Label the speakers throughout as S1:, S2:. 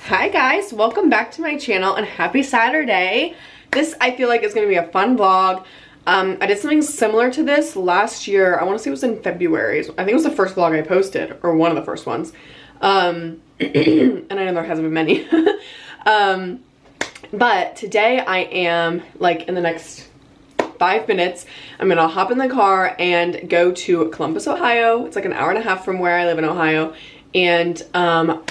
S1: Hi guys, welcome back to my channel and happy Saturday. This I feel like is going to be a fun vlog. I did something similar to this last year. I want to say it was in February. I think it was the first vlog I posted, or one of the first ones. And I know there hasn't been many. But today I am, like, in the next 5 minutes, I'm gonna hop in the car and go to Columbus, Ohio. It's like an hour and a half from where I live in Ohio. And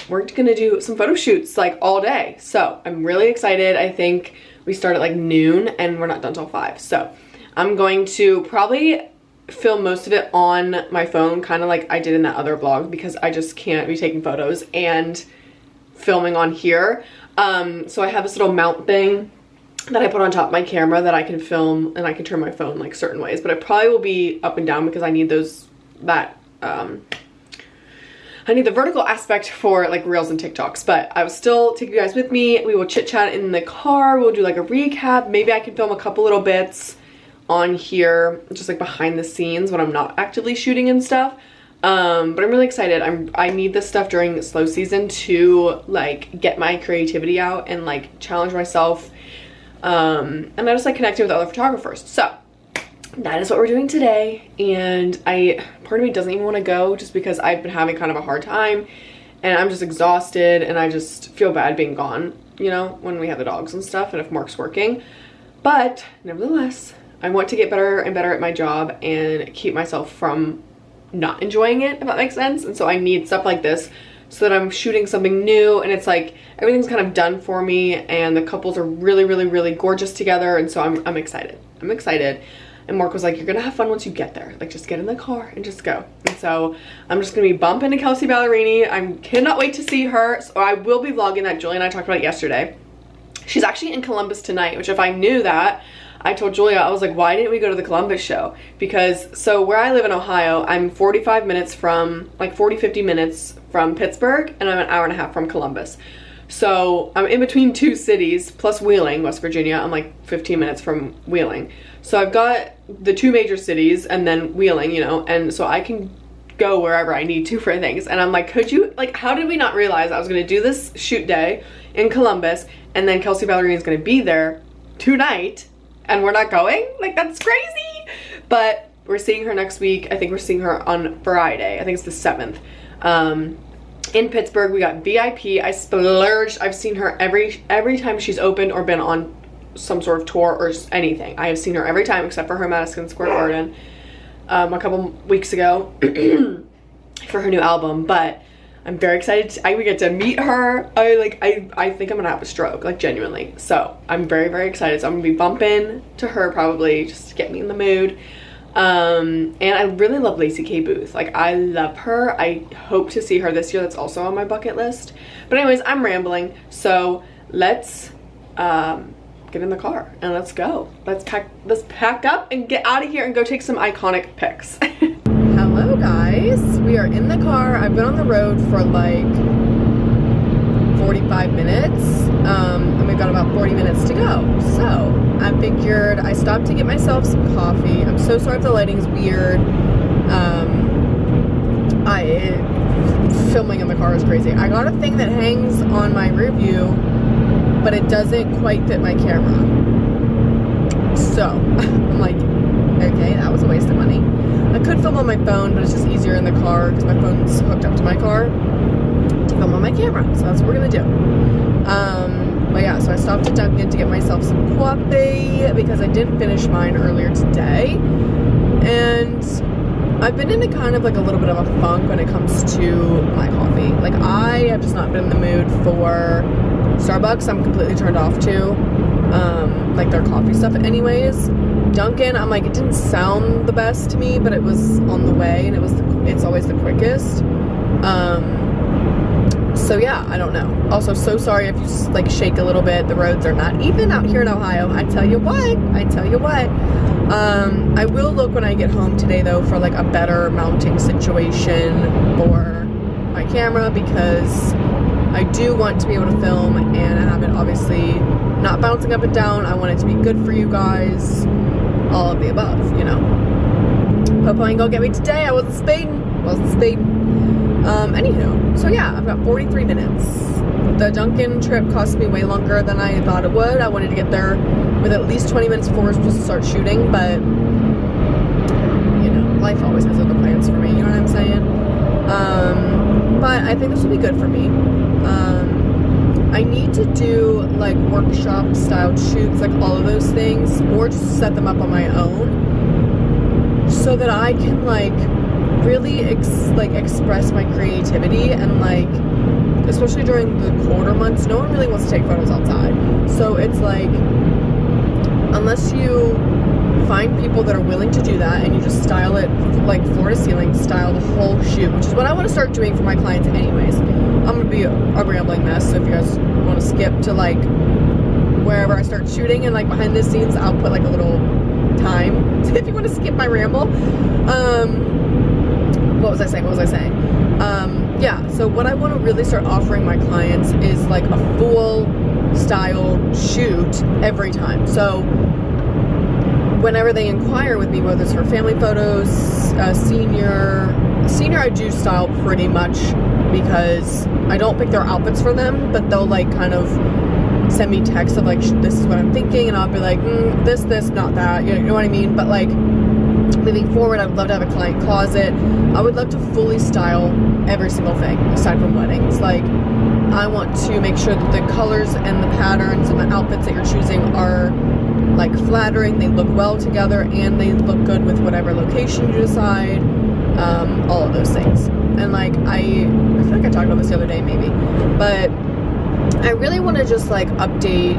S1: we're gonna do some photo shoots like all day. So I'm really excited. I think we start at like noon and we're not done till 5. So I'm going to probably film most of it on my phone, kind of like I did in that other vlog, because I just can't be taking photos and filming on here. So I have this little mount thing that I put on top of my camera that I can film, and I can turn my phone like certain ways, but it probably will be up and down because I need I need the vertical aspect for like reels and TikToks. But I will still take you guys with me. We will chit chat in the car. We'll do like a recap. Maybe I can film a couple little bits on here, just like behind the scenes when I'm not actively shooting and stuff. But I'm really excited. I need this stuff during slow season to like get my creativity out and like challenge myself. And I just like connecting with other photographers. So that is what we're doing today. And part of me doesn't even want to go just because I've been having kind of a hard time and I'm just exhausted and I just feel bad being gone, you know, when we have the dogs and stuff and if Mark's working. But nevertheless, I want to get better and better at my job and keep myself from not enjoying it, if that makes sense. And so I need stuff like this so that I'm shooting something new and it's like everything's kind of done for me and the couples are really, really, really gorgeous together. And so I'm excited. I'm excited. And Mark was like, you're gonna have fun once you get there. Like, just get in the car and just go. And so I'm just gonna be bumping into Kelsey Ballerini. I cannot wait to see her. So I will be vlogging that. Julie and I talked about it yesterday. She's actually in Columbus tonight, which if I knew that, I told Julia, I was like, why didn't we go to the Columbus show? Because, so where I live in Ohio, I'm 45 minutes from, like 40-50 minutes from Pittsburgh, and I'm an hour and a half from Columbus. So I'm in between two cities, plus Wheeling, West Virginia. I'm like 15 minutes from Wheeling. So I've got the two major cities and then Wheeling, you know, and so I can go wherever I need to for things. And I'm like, could you, like, how did we not realize I was gonna do this shoot day in Columbus and then Kelsey Ballerini is gonna be there tonight and we're not going? Like, that's crazy. But we're seeing her next week. I think we're seeing her on Friday. I think it's the 7th. In Pittsburgh, we got VIP. I splurged. I've seen her every time she's opened or been on some sort of tour or anything. I have seen her every time except for her Madison Square Garden a couple weeks ago for her new album. But I'm very excited. We get to meet her. I think I'm gonna have a stroke, like, genuinely. So I'm very, very excited. So I'm gonna be bumping to her probably just to get me in the mood. And I really love Lacey K. Booth. Like, I love her. I hope to see her this year. That's also on my bucket list. But anyways, I'm rambling. So let's get in the car and let's go. Let's pack up and get out of here and go take some iconic pics. Hello guys. We are in the car. I've been on the road for like 45 minutes. And we've got about 40 minutes to go. So I figured I stopped to get myself some coffee. I'm so sorry if the lighting's weird. Filming in the car is crazy. I got a thing that hangs on my rear view, but it doesn't quite fit my camera. So I'm like, okay, that was a waste of money. I could film on my phone, but it's just easier in the car because my phone's hooked up to my car to film on my camera. So that's what we're gonna do. But yeah, so I stopped at Dunkin' to get myself some coffee because I didn't finish mine earlier today. And I've been in a kind of like a little bit of a funk when it comes to my coffee. Like, I have just not been in the mood for Starbucks. I'm completely turned off to like their coffee stuff anyways. Dunkin', I'm like, it didn't sound the best to me, but it was on the way and it's always the quickest. So yeah, I don't know. Also, so sorry if you like shake a little bit. The roads are not even out here in Ohio. I tell you what. I will look when I get home today though for like a better mounting situation for my camera, because I do want to be able to film and have it obviously not bouncing up and down. I want it to be good for you guys. All of the above, you know. Hope I ain't gonna get me today. I wasn't speeding. Anywho, so yeah, I've got 43 minutes. The Dunkin' trip cost me way longer than I thought it would. I wanted to get there with at least 20 minutes before we're supposed to start shooting, but you know, life always has other plans for me, you know what I'm saying? But I think this will be good for me. I need to do like workshop styled shoots, like all of those things, or just set them up on my own so that I can like really express my creativity. And like, especially during the colder months, no one really wants to take photos outside, so it's like, unless you find people that are willing to do that and you just style it like floor to ceiling, style the whole shoot, which is what I want to start doing for my clients anyways. I'm gonna be a rambling mess, so if you guys want to skip to like wherever I start shooting and like behind the scenes, I'll put like a little time if you want to skip my ramble. What was I saying? Yeah, so what I want to really start offering my clients is like a full style shoot every time. So whenever they inquire with me, whether it's for family photos, senior I do style pretty much, because I don't pick their outfits for them, but they'll like kind of send me texts of like, this is what I'm thinking, and I'll be like, this, not that, you know what I mean? But like, moving forward, I would love to have a client closet. I would love to fully style every single thing aside from weddings. Like, I want to make sure that the colors and the patterns and the outfits that you're choosing are like flattering, they look well together, and they look good with whatever location you decide, all of those things. And like, I feel like I talked about this the other day maybe, but I really want to just like what's the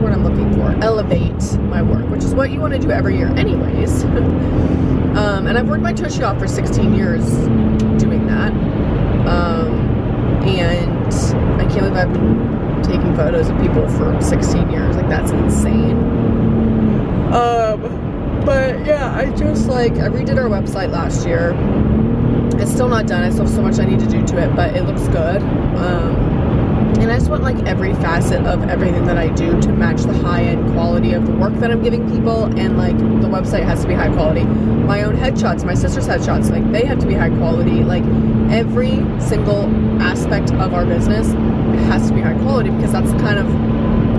S1: word I'm looking for? Elevate my work, which is what you want to do every year anyways. And I've worked my tushy off for 16 years doing that. And I can't believe I've been taking photos of people for 16 years. Like, that's insane. But yeah, I redid our website last year. It's still not done. I still have so much I need to do to it, but it looks good. And I just want like every facet of everything that I do to match the high-end quality of the work that I'm giving people, and like the website has to be high quality. My own headshots, my sister's headshots, like they have to be high quality. Like every single aspect of our business has to be high quality, because that's the kind of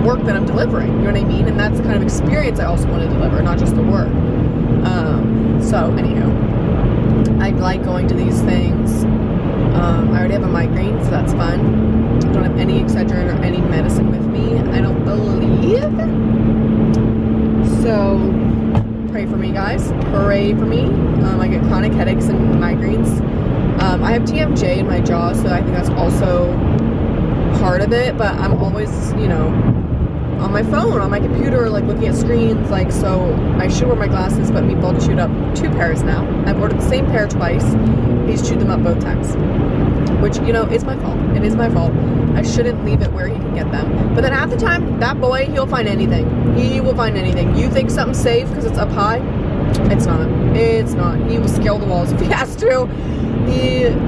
S1: work that I'm delivering, you know what I mean? And that's the kind of experience I also want to deliver, not just the work. So anywho, I like going to these things. I already have a migraine, so that's fun. I don't have any Excedrin or any medicine with me, I don't believe. So pray for me, guys. Pray for me. I get chronic headaches and migraines. I have TMJ in my jaw, so I think that's also part of it. But I'm always, you know, on my phone, on my computer, like looking at screens, like, so I should wear my glasses, but Meatball chewed up 2 pairs now. I've ordered the same pair twice. He's chewed them up both times, which, you know, is my fault. It is my fault. I shouldn't leave it where he can get them. But then half the time, that boy, he'll find anything. He will find anything. You think something's safe because it's up high? It's not. It's not. He will scale the walls if he has to.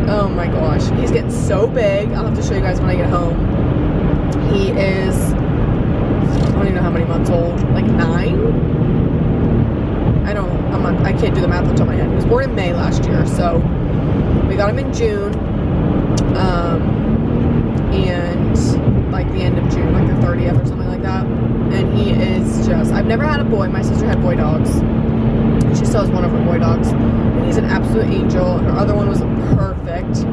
S1: Oh my gosh. He's getting so big. I'll have to show you guys when I get home. He is, I don't even know how many months old. Like 9? I can't do the math on top of my head. He was born in May last year, so we got him in June. And like the end of June, like the 30th or something like that. And he is just, I've never had a boy. My sister had boy dogs. She still has one of her boy dogs. And he's an absolute angel. Her other one was perfect.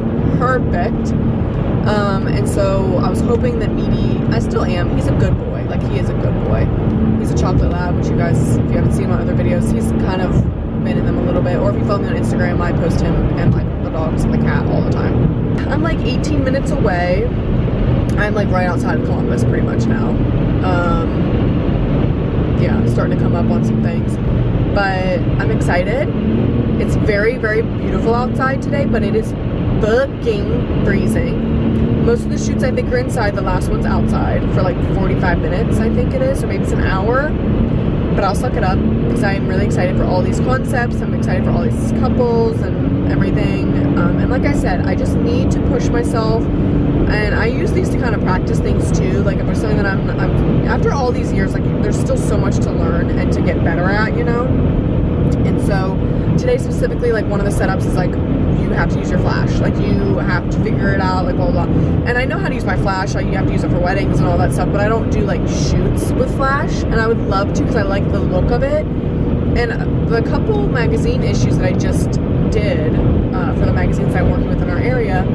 S1: And so I was hoping that I still am. He's a good boy. Like, he is a good boy. He's a chocolate lab, which you guys, if you haven't seen my other videos, he's kind of been in them a little bit. Or if you follow me on Instagram, I post him and like the dogs and the cat all the time. I'm like 18 minutes away. I'm like right outside of Columbus pretty much now. Yeah, starting to come up on some things. But I'm excited. It's very, very beautiful outside today, but it is fucking freezing. Most of the shoots I think are inside. The last one's outside for like 45 minutes, I think it is, or maybe it's an hour. But I'll suck it up because I'm really excited for all these concepts. I'm excited for all these couples and everything. And like I said, I just need to push myself. And I use these to kind of practice things too. Like if there's something that I'm after all these years, like there's still so much to learn and to get better at, you know? And so today specifically, like one of the setups is like you you have to use your flash. Like, you have to figure it out, like, blah, blah, blah. And I know how to use my flash. Like, you have to use it for weddings and all that stuff, but I don't do, like, shoots with flash. And I would love to because I like the look of it. And the couple magazine issues that I just did for the magazines I'm working with in our area,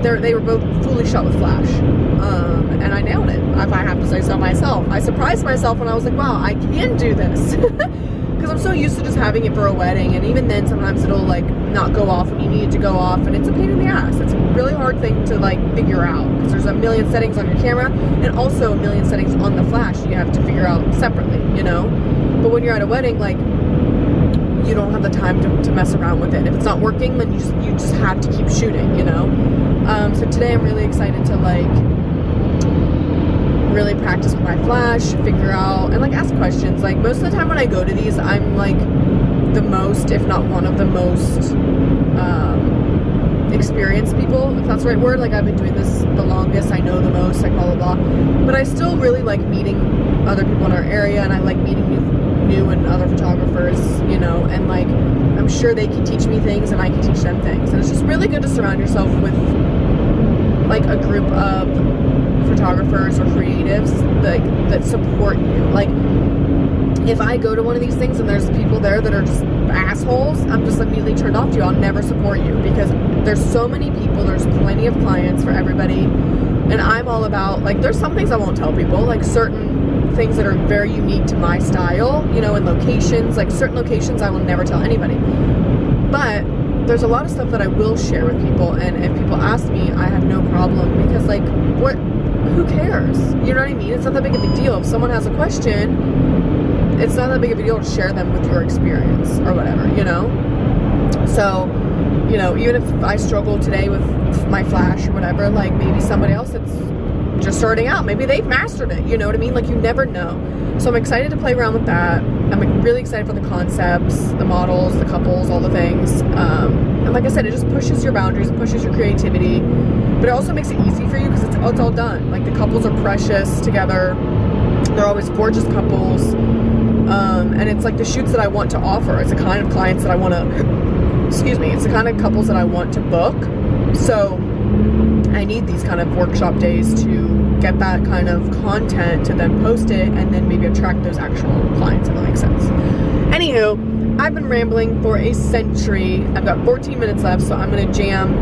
S1: they were both fully shot with flash. And I nailed it, if I have to say so myself. I surprised myself when I was like, wow, I can do this. Because I'm so used to just having it for a wedding, and even then sometimes it'll like not go off when you need it to go off, and it's a pain in the ass. It's a really hard thing to like figure out because there's a million settings on your camera and also a million settings on the flash you have to figure out separately, you know? But when you're at a wedding, like, you don't have the time to mess around with it. If it's not working, then you just have to keep shooting, you know? So today I'm really excited to like really practice with my flash, figure out, and like ask questions. Like, most of the time when I go to these, I'm like the most, if not one of the most experienced people, if that's the right word. Like, I've been doing this the longest, I know the most, like blah blah blah. But I still really like meeting other people in our area, and I like meeting new and other photographers, you know, and like I'm sure they can teach me things and I can teach them things. And it's just really good to surround yourself with like a group of photographers or creatives that support you. Like, if I go to one of these things and there's people there that are just assholes, I'm just immediately turned off to you. I'll never support you because there's so many people, there's plenty of clients for everybody, and I'm all about, like, there's some things I won't tell people, like certain things that are very unique to my style, you know, and locations, like certain locations I will never tell anybody. But there's a lot of stuff that I will share with people, and if people ask me, I have no problem, because like, who cares? You know what I mean? It's not that big of a deal. If someone has a question, it's not that big of a deal to share them with your experience or whatever, you know? So, you know, even if I struggle today with my flash or whatever, like maybe somebody else that's just starting out, maybe they've mastered it, you know what I mean? Like, you never know. So I'm excited to play around with that. I'm really excited for the concepts, the models, the couples, all the things. And like I said, it just pushes your boundaries, it pushes your creativity, but it also makes it easy for you because it's all done. Like, the couples are precious together. They're always gorgeous couples. And it's like the shoots that I want to offer. It's the kind of clients that I want to, excuse me, it's the kind of couples that I want to book. So I need these kind of workshop days to get that kind of content to then post it and then maybe attract those actual clients, if that makes sense. Anywho, I've been rambling for a century. I've got 14 minutes left, so I'm going to jam,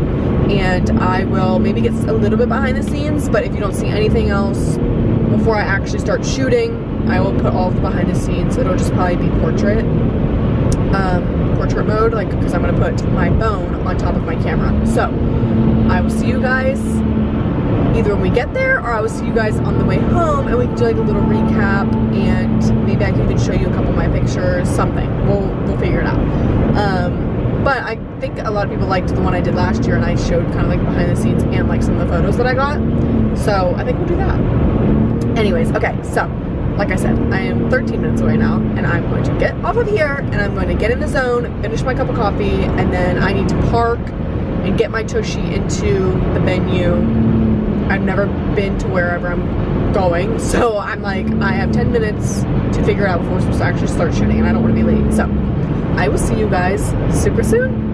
S1: and I will maybe get a little bit behind the scenes, but if you don't see anything else before I actually start shooting, I will put all of the behind the scenes. It'll just probably be portrait mode, like, because I'm going to put my phone on top of my camera. So I will see you guys either when we get there, or I will see you guys on the way home, and we can do like a little recap, and maybe I can even show you a couple of my pictures, something. We'll figure it out. But I think a lot of people liked the one I did last year, and I showed kind of like behind the scenes and like some of the photos that I got. So I think we'll do that. Anyways, okay, so like I said, I am 13 minutes away now, and I'm going to get off of here, and I'm going to get in the zone, finish my cup of coffee, and then I need to park and get my Tushy into the venue. I've never been to wherever I'm going, so I'm like, I have 10 minutes to figure out before we're supposed to actually start shooting, and I don't want to be late. So I will see you guys super soon.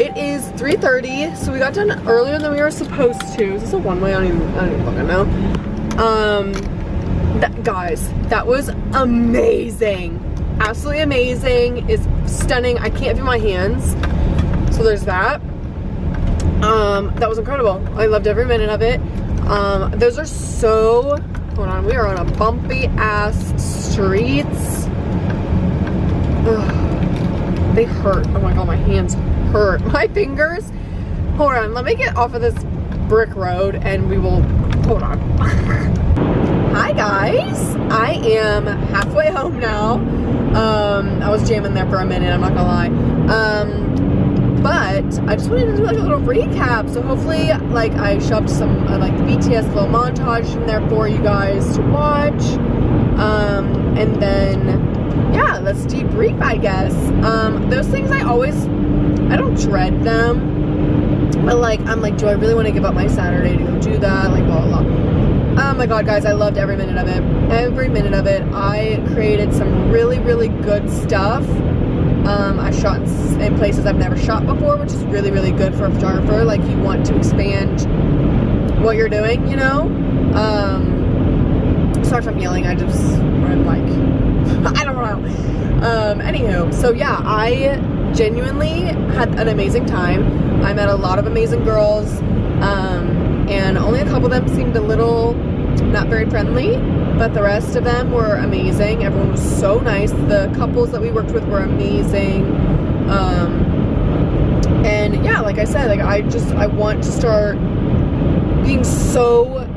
S1: It is 3:30, so we got done earlier than we were supposed to. Is this a one-way? I don't even fucking know. Guys, that was amazing. Absolutely amazing. It's stunning. I can't feel my hands. So there's that. That was incredible. I loved every minute of it. Those are so, hold on, we are on a bumpy ass streets. Ugh, they hurt. Oh my god, my hands hurt. My fingers. Hold on, let me get off of this brick road and we will, hold on. Hi guys, I am halfway home now. I was jamming there for a minute, I'm not gonna lie. But I just wanted to do like a little recap. So hopefully, like, I shoved some like the BTS little montage in there for you guys to watch. And then, yeah, let's debrief, I guess. Those things I don't dread them. But like, I'm like, do I really want to give up my Saturday to go do that? Like, blah, blah, blah. Oh my god, guys, I loved every minute of it. Every minute of it. I created some really, really good stuff. I shot in places I've never shot before, which is really, really good for a photographer. Like, you want to expand what you're doing, you know? Sorry if I'm yelling, I'm like, I don't know. Anywho, so yeah, I genuinely had an amazing time. I met a lot of amazing girls, and only a couple of them seemed a little not very friendly, but the rest of them were amazing. Everyone was so nice. The couples that we worked with were amazing. And yeah, like I said, like I want to start being so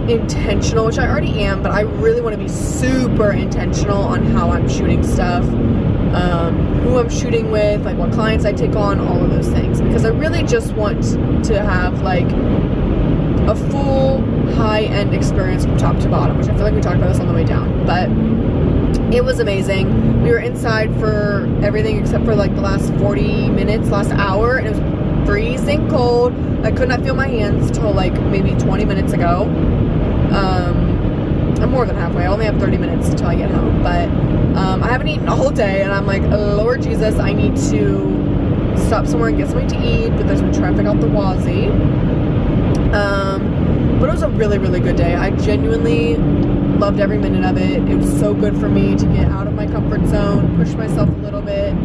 S1: intentional, which I already am, but I really want to be super intentional on how I'm shooting stuff, who I'm shooting with, like what clients I take on, all of those things, because I really just want to have like a full high-end experience from top to bottom, which I feel like we talked about this on the way down, but it was amazing. We were inside for everything except for like the last 40 minutes, last hour, and it was freezing cold. I could not feel my hands until like maybe 20 minutes ago. I'm more than halfway. I only have 30 minutes until I get home, but I haven't eaten all day, and I'm like, oh, Lord Jesus, I need to stop somewhere and get something to eat, but there's no traffic out the wazoo. But it was a really, really good day. I genuinely loved every minute of it. It was so good for me to get out of my comfort zone, push myself a little bit.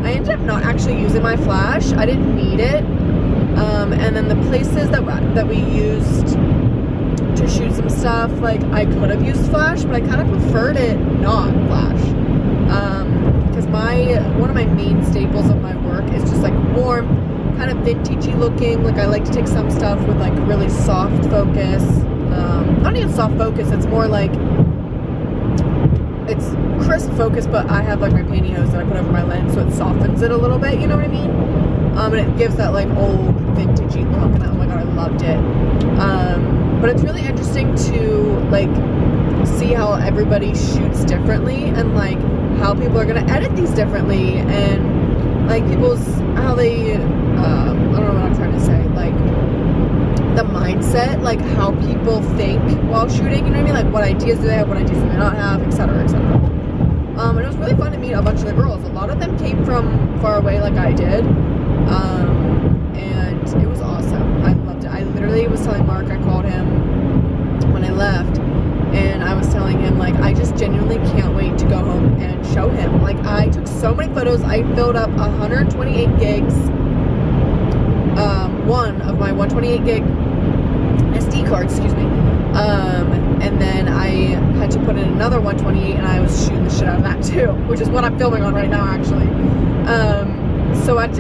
S1: I ended up not actually using my flash. I didn't need it. And then the places that we used to shoot some stuff, like I could have used flash, but I kind of preferred it not flash. Because one of my main staples of my work is just like warm, kind of vintagey looking. Like I like to take some stuff with like really soft focus. Not even soft focus, it's more like it's crisp focus, but I have like my pantyhose that I put over my lens, so it softens it a little bit, you know what I mean? And it gives that like old vintagey look, and oh my god, I loved it. But it's really interesting to like see how everybody shoots differently, and like how people are gonna edit these differently, and like how they I don't know what I'm trying to say, like the mindset, like how people think while shooting, you know what I mean? Like what ideas do they have, what ideas do they not have, etc., etc. And it was really fun to meet a bunch of the girls. A lot of them came from far away like I did, and it was awesome. I loved it. I literally was telling Mark, I called him when I left, and I was telling him, like, I just genuinely can't wait to go home and show him. Like, I took so many photos. I filled up 128 gigs, one of my 128 gig SD cards, excuse me, and then I had to put in another 128, and I was shooting the shit out of that too, which is what I'm filming on right now, actually. So I had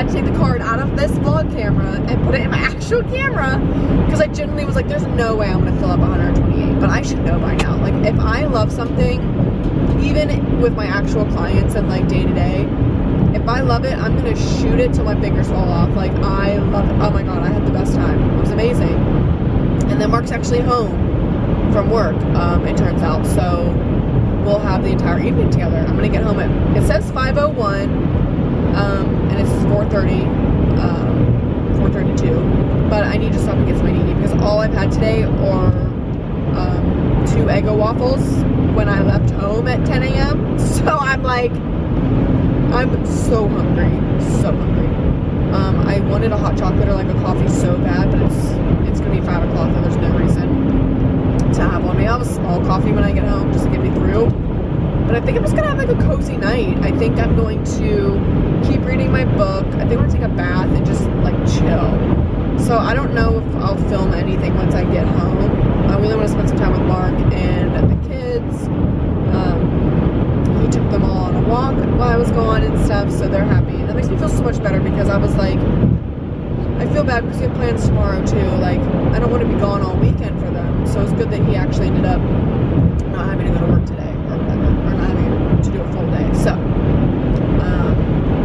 S1: to take the card out of this vlog camera and put it in my actual camera, because I genuinely was like, there's no way I'm gonna fill up 128, but I should know by now. Like, if I love something, even with my actual clients and like day to day, if I love it, I'm gonna shoot it till my fingers fall off. Like, I love it. Oh my god, I had the best time. It was amazing. And then Mark's actually home from work, it turns out, so we'll have the entire evening together. I'm gonna get home it says 5:01, and it's 4:30, 4:32, but I need to stop and get something to eat, because all I've had today are 2 Eggo waffles when I left home at 10 a.m. So I'm like, I'm so hungry, so hungry. wanted a hot chocolate or like a coffee so bad, but it's gonna be 5 o'clock and there's no reason to have one. Maybe I'll have a small coffee when I get home just to get me through. But I think I'm just gonna have like a cozy night. I think I'm going to keep reading my book. I think I'm gonna take a bath and just like chill. So I don't know if I'll film anything once I get home. I really want to spend some time with Mark and the kids. He took them all on a walk while I was gone and stuff, so they're happy. And that makes me feel so much better because I was like, I feel bad because we have plans tomorrow too. Like, I don't want to be gone all weekend for them. So it's good that he actually ended up not having to go to work today or whatever, or not having to do a full day. So,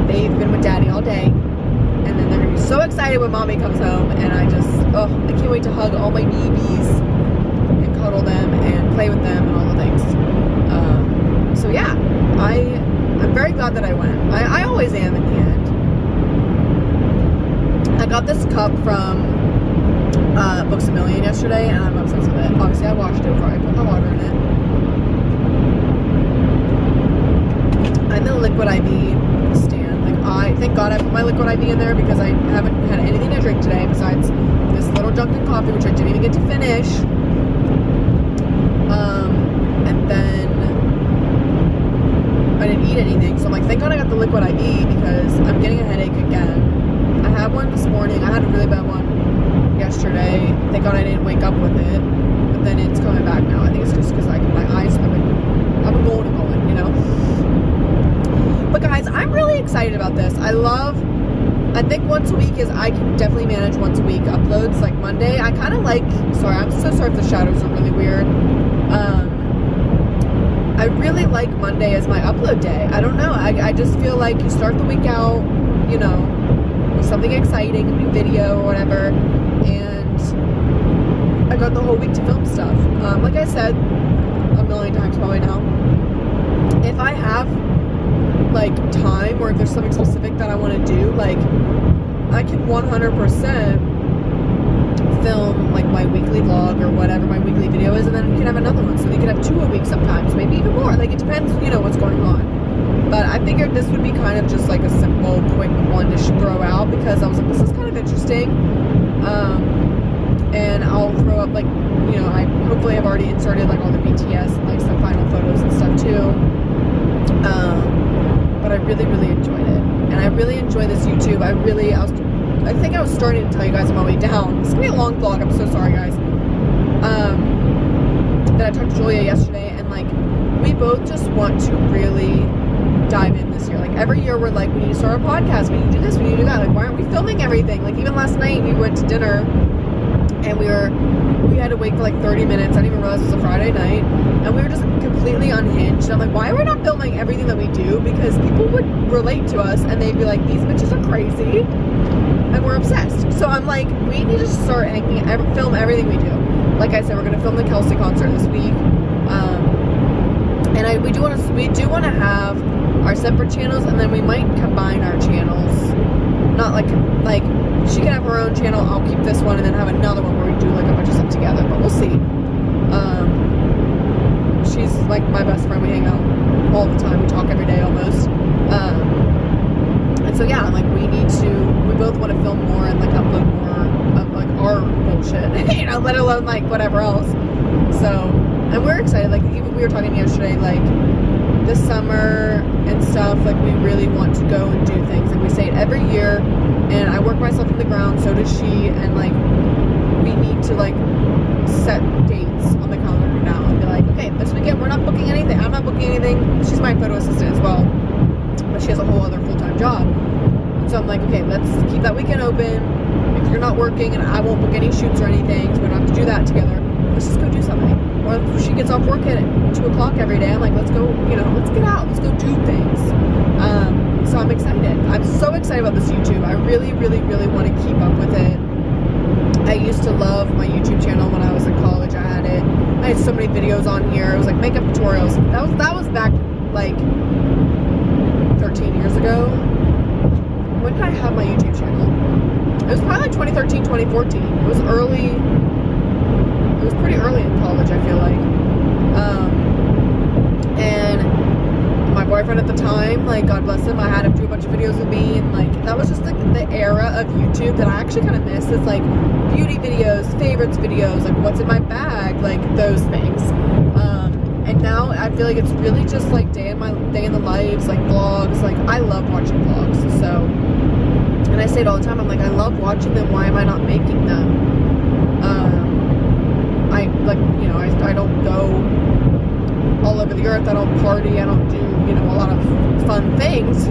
S1: they've been with Daddy all day. And then they're going to be so excited when Mommy comes home. And I can't wait to hug all my babies and cuddle them and play with them and all the things. So yeah, I'm very glad that I went. I always am in the end. I got this cup from Books A Million yesterday, and I'm obsessed with it. Obviously, I washed it before I put my water in it. I'm in Liquid IV stand. Like, thank God I put my Liquid IV in there because I haven't had anything to drink today besides this little Dunkin' coffee, which I didn't even get to finish. And then I didn't eat anything, so I'm like, thank God I got the Liquid IV because I'm getting a headache again. I had one this morning. I had a really bad one yesterday. Thank God I didn't wake up with it, but then it's coming back now. I think it's just because like my eyes have been going and going, you know. But guys, I'm really excited about this. I think once a week I can definitely manage once a week uploads. Like Monday, I kind of like. Sorry, I'm so sorry if the shadows are really weird. I really like Monday as my upload day. I don't know. I just feel like you start the week out, you know, with something exciting, a new video or whatever, and I got the whole week to film stuff. Like I said a million times probably now, if I have like time or if there's something specific that I want to do, like I can 100% film like my weekly vlog or whatever my weekly video is, and then we can have another one, so we could have 2 a week sometimes, maybe even more. Like, it depends, you know, what's going on. But I figured this would be kind of just like a simple quick one to throw out because I was like, this is kind of interesting. And I'll throw up like, you know, I hopefully have already inserted like all the BTS and like some final photos and stuff too. But I really enjoyed it, and I really enjoy this YouTube. I think I was starting to tell you guys on my way down. This is going to be a long vlog. I'm so sorry, guys. That I talked to Julia yesterday, and, like, we both just want to really dive in this year. Like, every year we're like, we need to start a podcast. We need to do this. We need to do that. Like, why aren't we filming everything? Like, even last night we went to dinner, and we had to wait for, like, 30 minutes. I didn't even realize it was a Friday night. And we were just completely unhinged. And I'm like, why are we not filming everything that we do? Because people would relate to us, and they'd be like, these bitches are crazy. And we're obsessed. So I'm like, we need to start and film everything we do. Like I said, we're gonna film the Kelsey concert this week. And we do want to have our separate channels, and then we might combine our channels. Not like she can have her own channel. I'll keep this one, and then have another one where we do like a bunch of stuff together. But we'll see. She's like my best friend. We hang out all the time. We talk every day almost. And so yeah, I'm like, we both want to film more and like upload more of like our bullshit, you know, let alone like whatever else. So, and we're excited. Like, even we were talking yesterday, like this summer and stuff, like we really want to go and do things. Like we say it every year, and I work myself in the ground, so does she, and like we need to like set dates on the calendar now and be like, okay, this weekend we're not booking anything. I'm not booking anything. She's my photo assistant as well, but she has a whole other full-time job. So I'm like, okay, let's keep that weekend open. If you're not working, and I won't book any shoots or anything, so we don't have to do that together, let's just go do something. Or if she gets off work at 2 o'clock every day, I'm like, let's go, you know, let's get out, let's go do things. So I'm excited. I'm so excited about this YouTube. I really want to keep up with it. I used to love my YouTube channel when I was in college. I had so many videos on here. It was like makeup tutorials. That was back like 13 years ago. When did I have my YouTube channel? It was probably like 2013, 2014. It was early. It was pretty early in college, I feel like. And my boyfriend at the time, like, God bless him, I had him do a bunch of videos with me, and like that was just like the era of YouTube that I actually kind of miss. It's like beauty videos, favorites videos, like what's in my bag, like those things. And now I feel like it's really just like day in the lives, like vlogs. Like I love watching vlogs. So, and I say it all the time. I'm like, I love watching them. Why am I not making them? I like, you know, I don't go all over the earth. I don't party. I don't do, you know, a lot of fun things.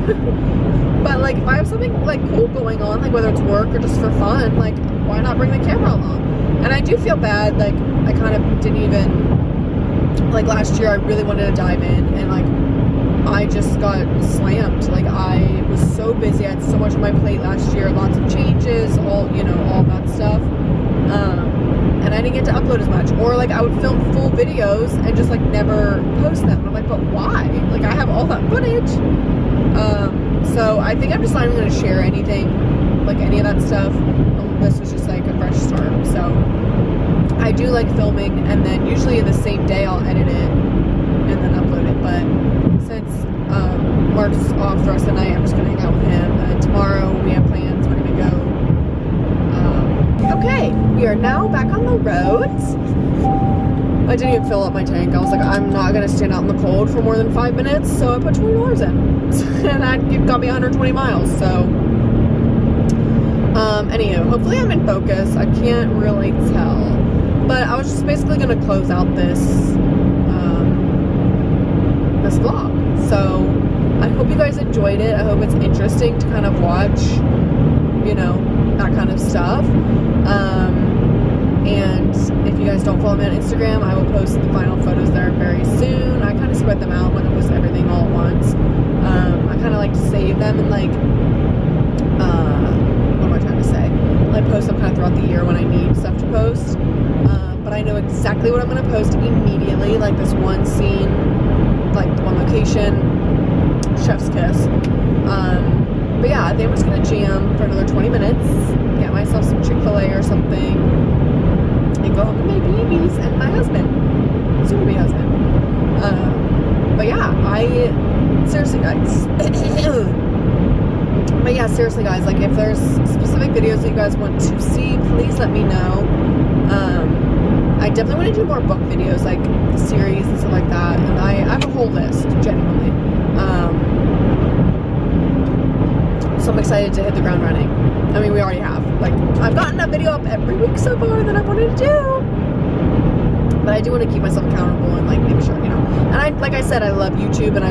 S1: But like if I have something like cool going on, like whether it's work or just for fun, like why not bring the camera along? And I do feel bad, like I kind of didn't even, like last year I really wanted to dive in, and like I just got slammed. Like I was so busy, I had so much on my plate last year, lots of changes, all, you know, all that stuff. And I didn't get to upload as much, or like I would film full videos and just like never post them. And I'm like, but why? Like I have all that footage. So I think I'm just not even going to share anything, like any of that stuff. This was just like a fresh start. So I do like filming, and then usually in the same day I'll edit it and then upload it. But since Mark's off the rest of the night, I'm just going to hang out with him. And tomorrow we have plans. We're going to go. Okay, we are now back on the roads. I didn't even fill up my tank. I was like, I'm not going to stand out in the cold for more than 5 minutes, so I put $20 in. And that got me 120 miles, so... Anywho, hopefully I'm in focus. I can't really tell. But I was just basically going to close out this vlog. So, I hope you guys enjoyed it. I hope it's interesting to kind of watch, you know, that kind of stuff. And if you guys don't follow me on Instagram, I will post the final photos there very soon. I kind of spread them out when I post everything all at once. I kind of like to save them and like, what am I trying to say? Like post them kind of throughout the year when I need stuff to post. But I know exactly what I'm going to post immediately, like this one scene, like one location, chef's kiss. But yeah, I think I'm just going to jam for another 20 minutes, get myself some Chick-fil-A or something, and go home with my babies and my husband, soon-to-be husband. But yeah, seriously guys, but yeah, seriously guys, like if there's specific videos that you guys want to see, please let me know. I definitely want to do more book videos, like series and stuff like that, and I have a whole list, genuinely. So I'm excited to hit the ground running. I mean, we already have. Like, I've gotten a video up every week so far that I wanted to do. But I do want to keep myself accountable and, like, make sure, you know. And like I said, I love YouTube, and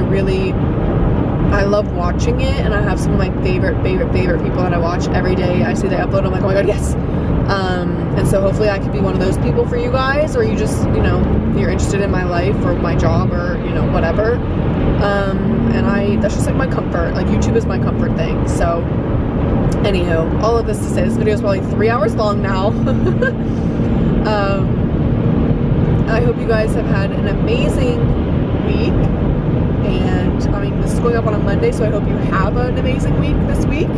S1: I love watching it. And I have some of my favorite people that I watch every day. I see they upload, I'm like, oh my god, yes. And so hopefully I could be one of those people for you guys, or you just, you know, you're interested in my life or my job or, you know, whatever. And that's just like my comfort. Like YouTube is my comfort thing. So anywho, all of this to say, this video is probably 3 hours long now. I hope you guys have had an amazing week. And I mean, this is going up on a Monday, so I hope you have an amazing week this week.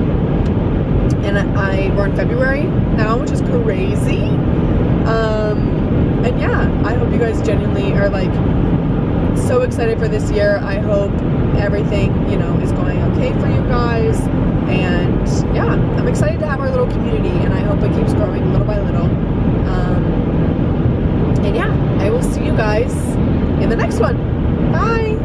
S1: And we're in February now, which is crazy. And yeah, I hope you guys genuinely are like so excited for this year. I hope everything, you know, is going okay for you guys. And yeah, I'm excited to have our little community, and I hope it keeps growing little by little. And yeah, I will see you guys in the next one. Bye!